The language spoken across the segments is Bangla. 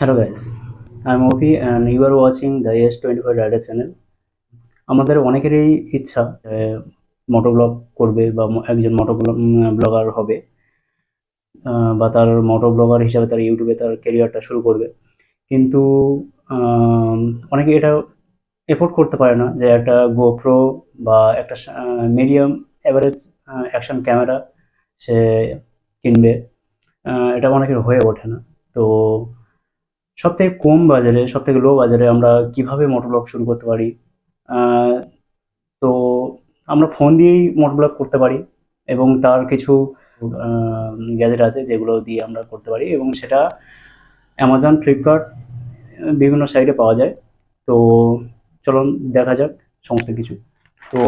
Hello guys, I'm Ovi and you are watching the S25 Rider channel. আমাদের অনেকেরই ইচ্ছা মোটো ব্লগ করবে বা একজন মোটো ব্লগার হবে, বা তার মোটো ব্লগার হিসাবে তার ইউটিউবে তার ক্যারিয়ারটা শুরু করবে। কিন্তু আম, অনেকে এটা এফোর্ড করতে পারে না যে একটা গোপ্রো বা একটা মিডিয়াম অ্যাভারেজ অ্যাকশন ক্যামেরা সে কিনবে। এটা অনেকের হয়ে ওঠে না। তো সবথেকে কম বাজারে, সবথেকে লো বাজারে আমরা কিভাবে মোটো ব্লগ শুরু করতে পারি? আহ, তো আমরা ফোন দিয়েই মোটো ব্লগ করতে পারি এবং তার কিছু গ্যাজেট আছে যেগুলো দিয়ে আমরা করতে পারি এবং সেটা অ্যামাজন, ফ্লিপকার্ট বিভিন্ন সাইটে পাওয়া যায়। তো চলুন দেখা যাক সমস্ত কিছু। তো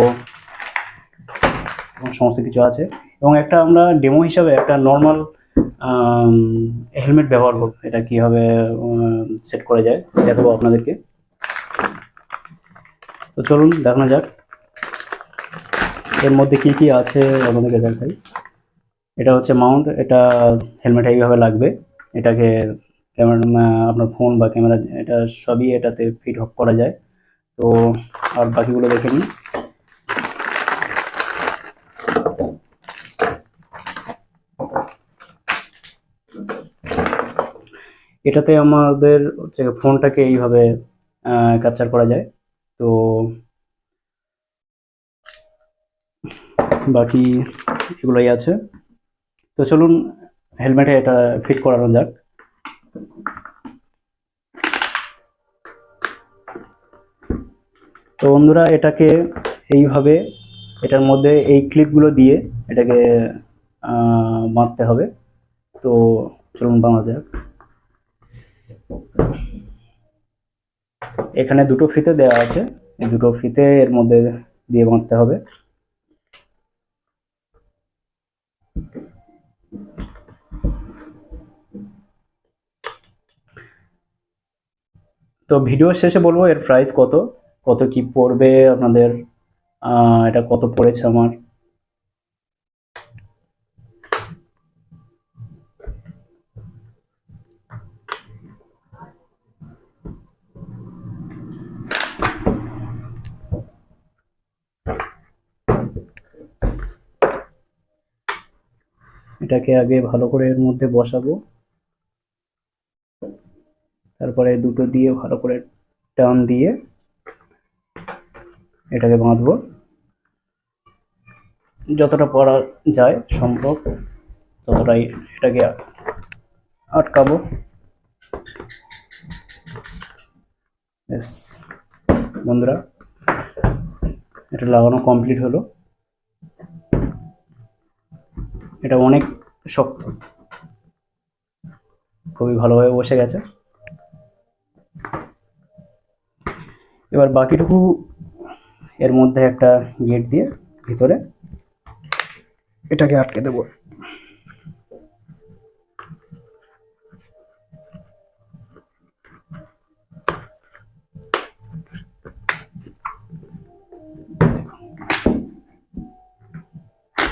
সমস্ত কিছু আছে এবং একটা আমরা ডেমো হিসাবে একটা নর্মাল হেলমেট ব্যবহার করব। এটা কীভাবে সেট করা যায় দেখাবো আপনাদেরকে। তো চলুন দেখানো যাক এর মধ্যে কি কি আছে আপনাদেরকে দেখাই। এটা হচ্ছে মাউন্ট, এটা হেলমেটে এইভাবে লাগবে। এটাকে ক্যামেরা, আপনার ফোন বা ক্যামেরা, এটা সবই এটাতে ফিট অফ করা যায়। তো আর বাকিগুলো দেখে নিই। এটাতে আমাদের হচ্ছে ফোনটাকে এইভাবে ক্যাপচার করা যায়। তো বাকি এগুলোই আছে। তো চলুন হেলমেটে এটা ফিট করানো যাক। তো বন্ধুরা এটাকে এইভাবে এটার মধ্যে এই ক্লিপগুলো দিয়ে এটাকে বাঁধতে হবে। তো চলুন বাঁধা যাক। এখানে দুটো ফিতে দেওয়া আছে, এই দুটো ফিতে এর মধ্যে দিয়ে বাঁধতে হবে। তো ভিডিও শেষে বলবো এর প্রাইস কত, কত কি পড়বে আপনাদের। এটা কত পড়েছে আমার। এটাকে আগে ভালো করে এর মধ্যে বসাবো, তারপরে দুটো দিয়ে ভালো করে টান দিয়ে এটাকে বাঁধবো যতটা পড়া যায় সম্ভব, ততটাই এটাকে আটকাবো। ব্যাস বন্ধুরা, এটা লাগানো কমপ্লিট হলো। এটা অনেক শক্ত, খুবই ভালোভাবে বসে গেছে। এবার বাকিটুকু এর মধ্যে একটা গেট দিয়ে ভিতরে এটাকে আটকে দেবো।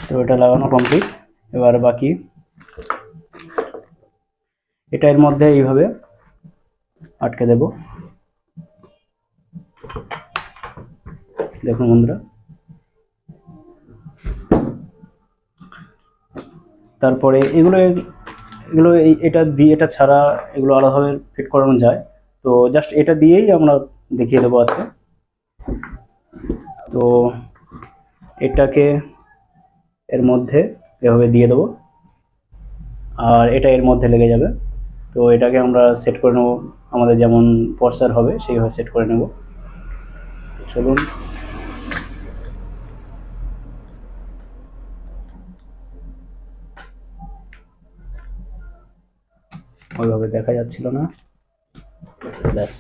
তো এটা লাগানো কমপ্লিট। এবার বাকি এটা এর মধ্যে এইভাবে আটকে দেব। দেখুন বন্ধুরা, তারপরে এগুলো এগুলো এটা দিয়ে, এটা ছাড়া এগুলো আলাদাভাবে ফিট করানো যায়। তো জাস্ট এটা দিয়েই আমরা দেখিয়ে দেবো আজকে। তো এটাকে এর মধ্যে এভাবে দিয়ে দেবো আর এটা এর মধ্যে লেগে যাবে। তো এটাকে আমরা সেট করে নেব আমাদের যেমন পশ্চার হবে সেইভাবে সেট করে নেব। চলুন। ওইভাবে দেখা যাচ্ছিল না, ব্যাস।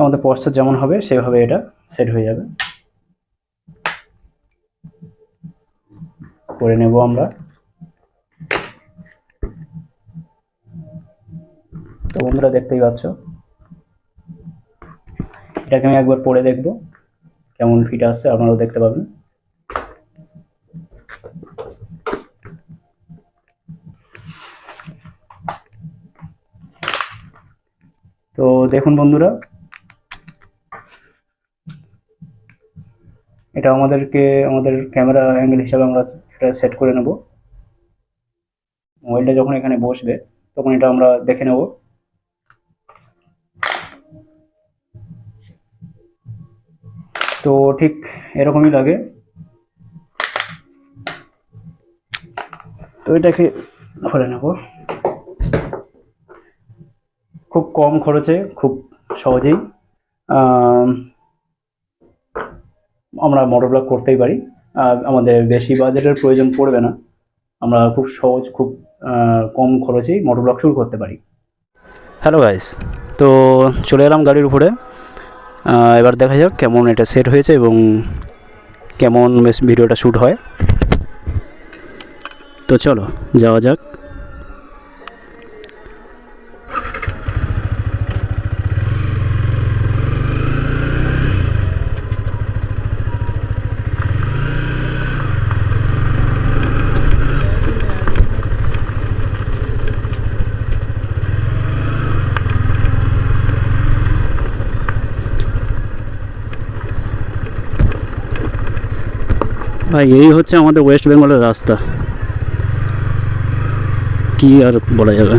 আমাদের পশ্চার যেমন হবে সেভাবে এটা সেট হয়ে যাবে। করে নেব আমরা। তো বন্ধুরা দেখতেই পাচ্ছ, এটাকে আমি একবার পরে দেখব কেমন ফিট আসছে, আপনারাও দেখতে পাবেন। তো দেখুন বন্ধুরা, এটা আমাদের ক্যামেরা অ্যাঙ্গেল হিসাবে আমরা এটা সেট করে নেব। মোবাইলটা যখন এখানে বসবে তখন এটা আমরা দেখে নেব। তো ঠিক এরকমই লাগে। তো এটাকে খুলে নেব খুব কম খরচে, খুব সহজেই আমরা মোটো ব্লগ করতেই পারি। আমাদের বেশি বাজেটের প্রয়োজন পড়বে না, আমরা খুব সহজ, খুব কম খরচেই মোটো ব্লগ শুরু করতে পারি। হ্যালো গাইস, তো চলে এলাম গাড়ির উপরে। এবার দেখা যাক কেমন এটা সেট হয়েছে এবং কেমন ভিডিওটা শ্যুট হয়। তো চলো যাওয়া যাক। ভাই এই হচ্ছে আমাদের ওয়েস্ট বেঙ্গলের রাস্তা, কি আর বলা যাবে।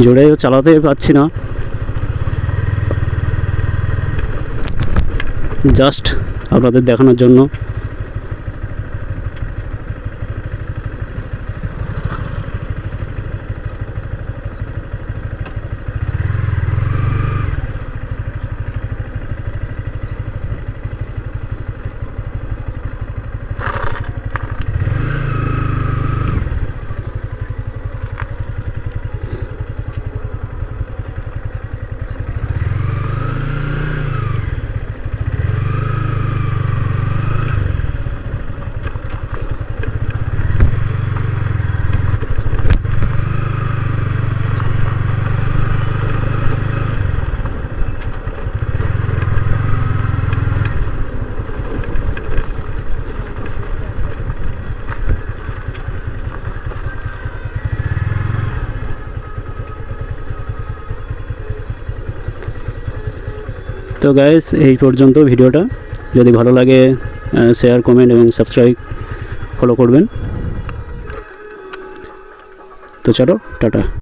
জোরে চালাতে পারছি না, জাস্ট আপনাদের দেখানোর জন্য। তো গাইস এই পর্যন্ত ভিডিওটা। যদি ভালো লাগে শেয়ার, কমেন্ট এবং সাবস্ক্রাইব ফলো করবেন। তো চলো টাটা।